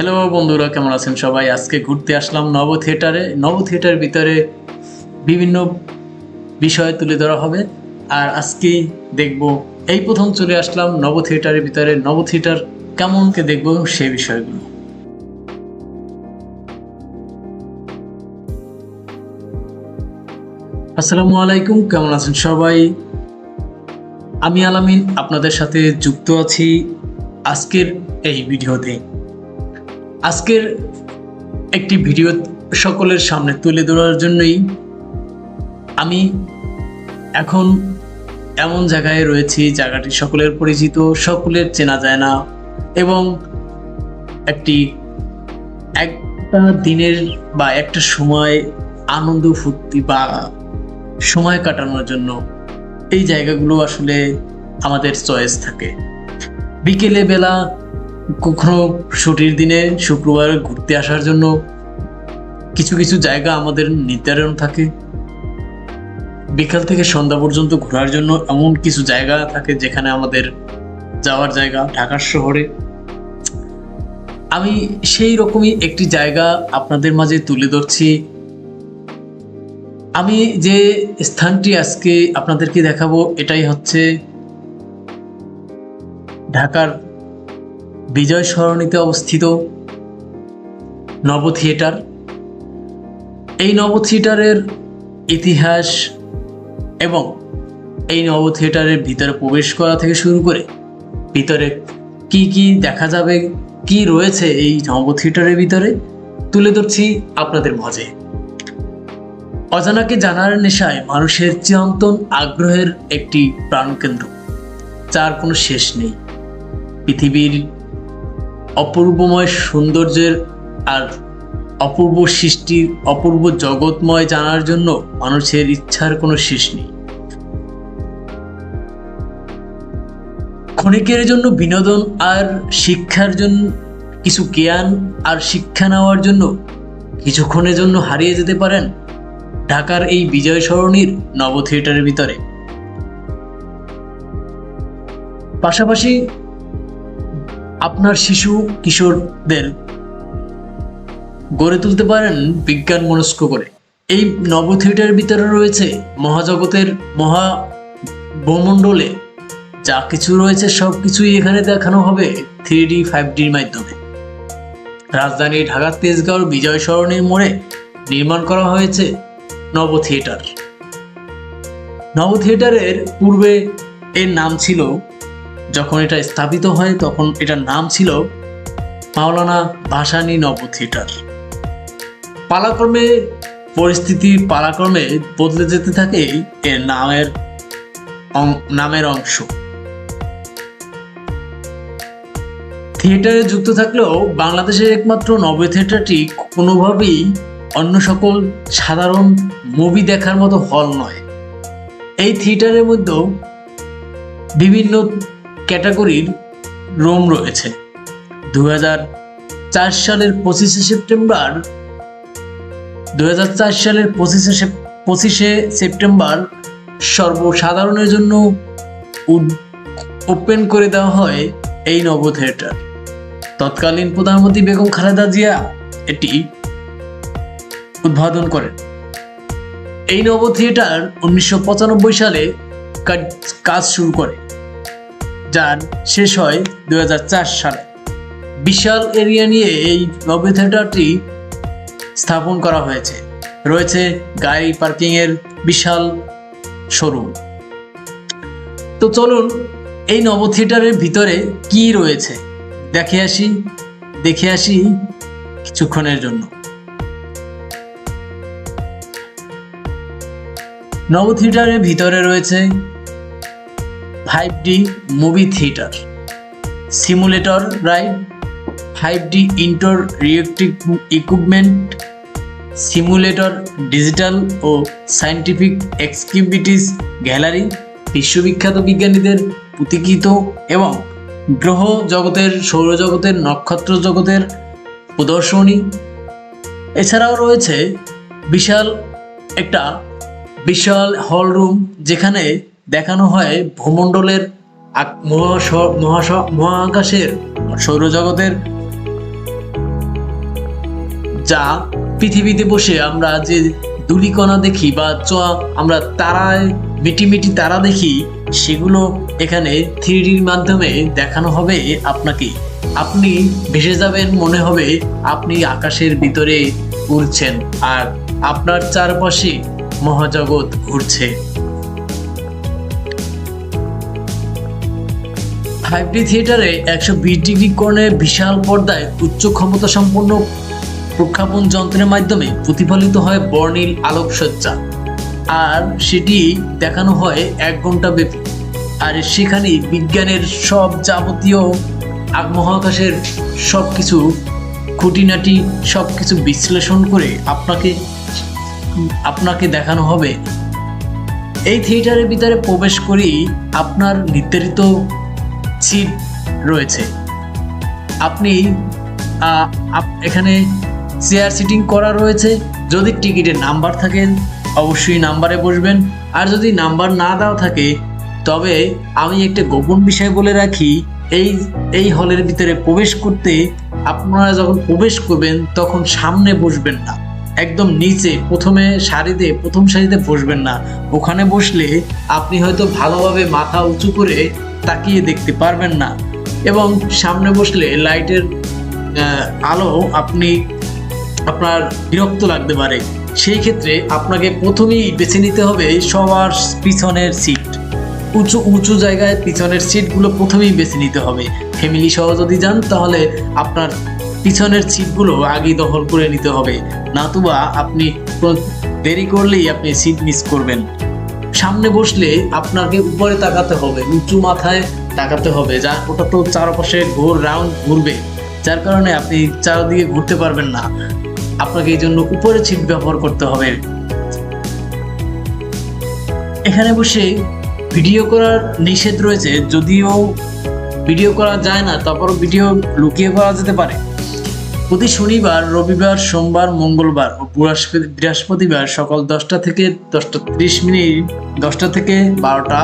Hello বন্ধুরা, কেমন আছেন সবাই? আজকে ঘুরতে আসলাম নব থিয়েটারে। নব থিয়েটারের ভিতরে বিভিন্ন বিষয় তুলে ধরা হবে। আর আজকে দেখব, এই প্রথম চলে আসলাম নব থিয়েটারের ভিতরে। নব থিয়েটার কেমনকে দেখব সেই বিষয়গুলো। আসসালামু আলাইকুম, কেমন আছেন সবাই? আমি আলামিন আপনাদের সাথে যুক্ত আছি আজকের এই ভিডিওতে। আজকের একটি ভিডিও সকলের সামনে তুলে ধরার জন্যই আমি এখন এমন জায়গায় রয়েছি, জায়গাটি সকলের পরিচিত, সকলের চেনা যায় না, এবং একটা দিনের বা একটা সময় আনন্দ ফুর্তি বা সময় কাটানোর জন্য এই জায়গাগুলো আসলে আমাদের চয়েস থাকে। বিকেলে বেলা কখনো ছুটির দিনে শুক্রবার ঘুরতে আসার জন্য কিছু কিছু জায়গা আমাদের নির্ধারণ থাকে। বিকাল থেকে সন্ধ্যা পর্যন্ত ঘোরার জন্য এমন কিছু জায়গা থাকে যেখানে আমাদের যাওয়ার জায়গা। ঢাকার শহরে আমি সেই রকমই একটি জায়গা আপনাদের মাঝে তুলে ধরছি। আমি যে স্থানটি আজকে আপনাদেরকে দেখাবো এটাই হচ্ছে ঢাকার বিজয় সরণিতে অবস্থিত নব থিয়েটার। এই নব থিয়েটারের ইতিহাস এবং এই নব থিয়েটারের ভিতরে প্রবেশ করা থেকে শুরু করে ভিতরে কি কি দেখা যাবে, কি রয়েছে এই নব থিয়েটারের ভিতরে তুলে ধরছি আপনাদের মাঝে। অজানাকে জানার নেশায় মানুষের চিরন্তন আগ্রহের একটি প্রাণকেন্দ্র, যার কোনো শেষ নেই। পৃথিবীর অপূর্বময় সৌন্দর্যের আর অপূর্ব সৃষ্টির অপূর্ব জগৎময় জানার জন্য মানুষের ইচ্ছার কোনো শেষ নেই। ক্ষণিকের জন্য বিনোদন আর শিক্ষার জন্য কিছু জ্ঞান আর শিক্ষা নেওয়ার জন্য কিছুক্ষণের জন্য হারিয়ে যেতে পারেন ঢাকার এই বিজয় সরণির নব থিয়েটারের ভিতরে। পাশাপাশি আপনার শিশু কিশোরদের গড়ে তুলতে পারেন বিজ্ঞান মনস্ক করে। এই নব থিয়েটারের ভিতরে রয়েছে মহাজগতের মহা ভূমণ্ডলে যা কিছু রয়েছে সব কিছুই এখানে দেখানো হবে 3D 5Dর মাধ্যমে। রাজধানী ঢাকার তেজগাঁওর বিজয় সরণির মোড়ে নির্মাণ করা হয়েছে নব থিয়েটার। নব থিয়েটারের পূর্বে এর নাম ছিল, যখন এটা স্থাপিত হয় তখন এটার নাম ছিল মাওলানা ভাসানী নব থিয়েটার। পালাক্রমে পরিস্থিতি পালাক্রমে বদলে যেতে থাকে এর নামের অংশ। থিয়েটারে যুক্ত থাকলেও বাংলাদেশের একমাত্র নব থিয়েটারটি কোনোভাবেই অন্য সকল সাধারণ মুভি দেখার মতো হল নয়। এই থিয়েটারের মধ্যে বিভিন্ন ক্যাটাগরির রুম রয়েছে। 2004 সালের 25শে সেপ্টেম্বর সর্বসাধারণের জন্য ওপেন করে দেওয়া হয় এই নব থিয়েটার। তৎকালীন প্রধানমন্ত্রী বেগম খালেদা জিয়া এটি উদ্বোধন করেন। এই নব থিয়েটার 1995 সালে কাজ শুরু করে, যার শেষ হয় 2004 সালে। বিশাল এরিয়া নিয়ে এই নব থিয়েটারটি স্থাপন করা হয়েছে। রয়েছে গাড়ি পার্কিং এর বিশাল শোরুম। তো চলুন এই নব থিয়েটারের ভিতরে কি রয়েছে দেখে আসি কিছুক্ষণের জন্য। নব থিয়েটারের ভিতরে রয়েছে 5D movie theatre, simulator ride, 5D indoor reactive equipment, simulator, digital ও সায়েন্টিফিক এক্সকিউবিটিস গ্যালারি, বিশ্ববিখ্যাত বিজ্ঞানীদের পুঁথিকৃত এবং গ্রহ জগতের, সৌরজগতের, নক্ষত্র জগতের প্রদর্শনী। এছাড়াও রয়েছে বিশাল হল রুম, যেখানে দেখানো হয় ভূমণ্ডলের, মহাকাশের, সৌরজগতের যা পৃথিবীতে বসে আমরা যে ধূলিকণা দেখি বা আমরা তারায় মিটিমিটি তারা দেখি, সেগুলো এখানে 3Dর মাধ্যমে দেখানো হবে আপনাকে। আপনি ভেসে যাবেন, মনে হবে আপনি আকাশের ভিতরে উড়ছেন আর আপনার চারপাশে মহাজগৎ ঘুরছে। 5D থিয়েটারে 120 ডিগ্রি কোণে বিশাল পর্দায় উচ্চ ক্ষমতা সম্পন্ন প্রক্ষেপণ যন্ত্রের মাধ্যমে প্রতিফলিত হয় বর্ণিল আলোকসজ্জা, আর সেটি দেখানো হয় 1 ঘন্টা ব্যাপী। আর সেখানে বিজ্ঞানের সব যাবতীয় মহাকাশের সবকিছু খুঁটিনাটি সবকিছু বিশ্লেষণ করে আপনাকে দেখানো হবে। এই থিয়েটারের ভিতরে প্রবেশ করেই আপনার নির্ধারিত সিট রয়েছে। আপনি এখানে চেয়ার সিটিং করা রয়েছে। যদি টিকিটের নাম্বার থাকে অবশ্যই নাম্বারে বসবেন, আর যদি নাম্বার না দেওয়া থাকে তবে আমি একটা গোপন বিষয় বলে রাখি, এই হলের ভিতরে প্রবেশ করতে আপনারা যখন প্রবেশ করবেন তখন সামনে বসবেন না, একদম নিচে প্রথম সারিতে বসবেন না। ওখানে বসলে আপনি হয়তো ভালোভাবে মাথা উঁচু করে তাকিয়ে দেখতে পারবেন না, এবং সামনে বসলে লাইটের আলো আপনার বিরক্ত লাগতে পারে। সেই ক্ষেত্রে আপনাকে প্রথমেই বেছে নিতে হবে সবার পিছনের সিট। উঁচু জায়গায় পিছনের সিটগুলো প্রথমেই বেছে নিতে হবে। ফ্যামিলি সহ যদি যান তাহলে আপনার পিছনের সিটগুলো আগেই দখল করে নিতে হবে, নতুবা আপনি দেরি করলেই আপনি সিট মিস করবেন। সামনে বসলে আপনাকে উপরে তাকাতে হবে, উঁচু মাথায় তাকাতে হবে, যা ওটা তো চারপাশে রাউন্ড ঘুরবে, যার কারণে আপনি চারদিকে ঘুরতে পারবেন না। আপনাকে এই জন্য উপরে সিট ব্যবহার করতে হবে। এখানে বসে ভিডিও করার নিষেধ রয়েছে, যদিও ভিডিও করা যায় না, তারপরও ভিডিও লুকিয়ে করা যেতে পারে। প্রতি শনিবার, রবিবার, সোমবার, মঙ্গলবার ও বৃহস্পতিবার সকাল 10টা থেকে 10টা 30 মিনিট, 10টা থেকে 12টা,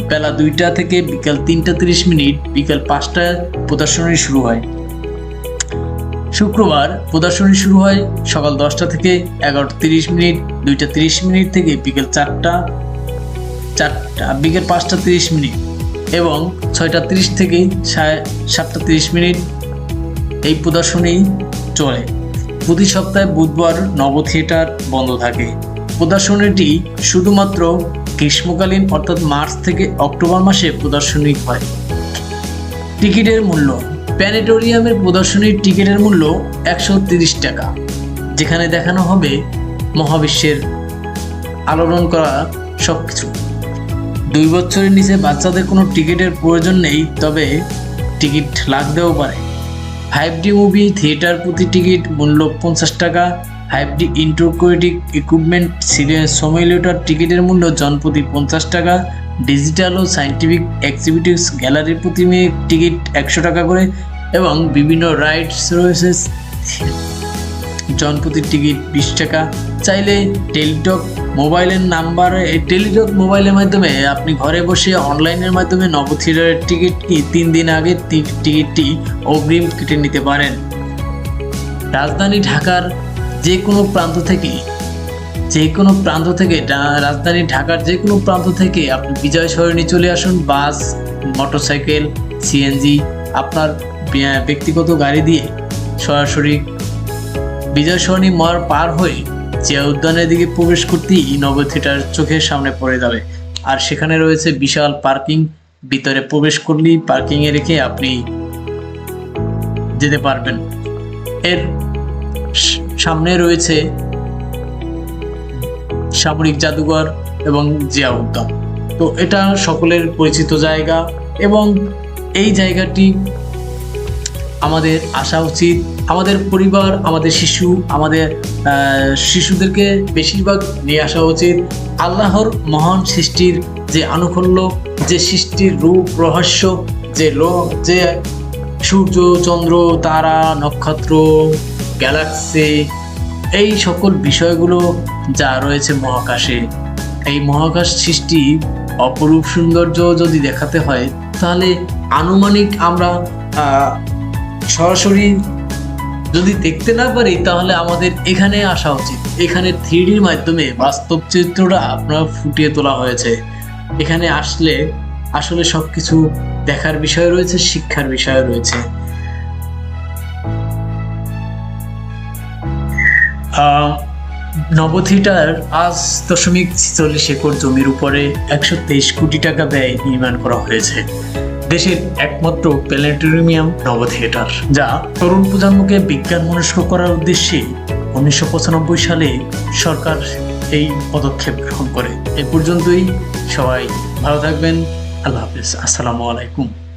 বেলা 2টা থেকে বিকাল 3টা 30 মিনিট, বিকাল 5টায় প্রদর্শনী শুরু হয়। শুক্রবার প্রদর্শনী শুরু হয় সকাল 10টা থেকে 11টা 30 মিনিট, 2টা 30 মিনিট থেকে বিকাল 4টা, বিকাল 5টা 30 মিনিট এবং 6টা 30 থেকে 7টা 30 মিনিট এই প্রদর্শনী চলে। প্রতি সপ্তাহে বুধবার নব থিয়েটার বন্ধ থাকে। প্রদর্শনীটি শুধুমাত্র গ্রীষ্মকালীন অর্থাৎ মার্চ থেকে অক্টোবর মাসে প্রদর্শনী হয়। টিকিটের মূল্য: প্ল্যানেটোরিয়ামের প্রদর্শনীর টিকিটের মূল্য 130 টাকা, যেখানে দেখানো হবে মহাবিশ্বের আলোড়ন করা সবকিছু। 2 বছরের নিচে বাচ্চাদের কোনো টিকিটের প্রয়োজন নেই, তবে টিকিট লাগতেও পারে। 5D মুভি থিয়েটার প্রতি টিকিট মূল্য 50 টাকা। 5D ইন্টারক্রেটিভ ইকুইপমেন্ট সিমুলেটর টিকিটের মূল্য জনপ্রতি 50 টাকা। ডিজিটাল ও সায়েন্টিফিক এক্সিবিটিভস গ্যালারির প্রতি টিকিট 100 টাকা করে, এবং বিভিন্ন রাইডস রয়েছে জনপ্রতি টিকিট 20 টাকা। চাইলে টেলিটক মোবাইলের মাধ্যমে আপনি ঘরে বসে অনলাইনের মাধ্যমে নব থিয়েটারের টিকিটটি 3 দিন আগে টিকিটটি অগ্রিম কেটে নিতে পারেন। রাজধানী ঢাকার যে কোনো প্রান্ত থেকে রাজধানী ঢাকার যে কোনো প্রান্ত থেকে আপনি বিজয় সরণি চলে আসুন। বাস, মোটরসাইকেল, সিএনজি, আপনার ব্যক্তিগত গাড়ি দিয়ে সরাসরি বিজয় সরণি পার হয়ে জিয়া উদ্যানের দিকে প্রবেশ করতেই নব থিয়েটার চোখের সামনে পড়ে যাবে। আর সেখানে রয়েছে বিশাল পার্কিং। ভিতরে প্রবেশ করলেই পার্কিংয়ে রেখে আপনি যেতে পারবেন। এর সামনে রয়েছে সামরিক জাদুঘর এবং জিয়া উদ্যান। তো এটা সকলের পরিচিত জায়গা, এবং এই জায়গাটি আমাদের আসা উচিত। আমাদের পরিবার, আমাদের শিশুদেরকে বেশিরভাগ নিয়ে আসা উচিত। আল্লাহর মহান সৃষ্টির যে আনুকূল্য, যে সৃষ্টির রূপ রহস্য, যে সূর্য, চন্দ্র, তারা, নক্ষত্র, গ্যালাক্সি, এই সকল বিষয়গুলো যা রয়েছে মহাকাশে, এই মহাকাশ সৃষ্টি অপরূপ সৌন্দর্য যদি দেখাতে হয় তাহলে আনুমানিক আমরা সরাসরি যদি দেখতে না পারি তাহলে আমাদের এখানে আসা উচিত। এখানে 3Dর মাধ্যমে বাস্তব চিত্রটা আপনার ফুটিয়ে তোলা হয়েছে। এখানে আসলে আসলে সবকিছু দেখার বিষয় রয়েছে, শিক্ষার বিষয় রয়েছে। নব থিয়েটার 5.46 একর জমির উপরে 123 কোটি টাকা ব্যয় নির্মাণ করা হয়েছে। দেশের একমাত্র প্ল্যানেটেরিয়াম নব থিয়েটার, যা তরুণ প্রজন্মকে বিজ্ঞান মনস্ক করার উদ্দেশ্যে 1995 সালে সরকার এই পদক্ষেপ গ্রহণ করে। এ পর্যন্তই, সবাই ভালো থাকবেন। আল্লাহ হাফেজ, আসসালামু আলাইকুম।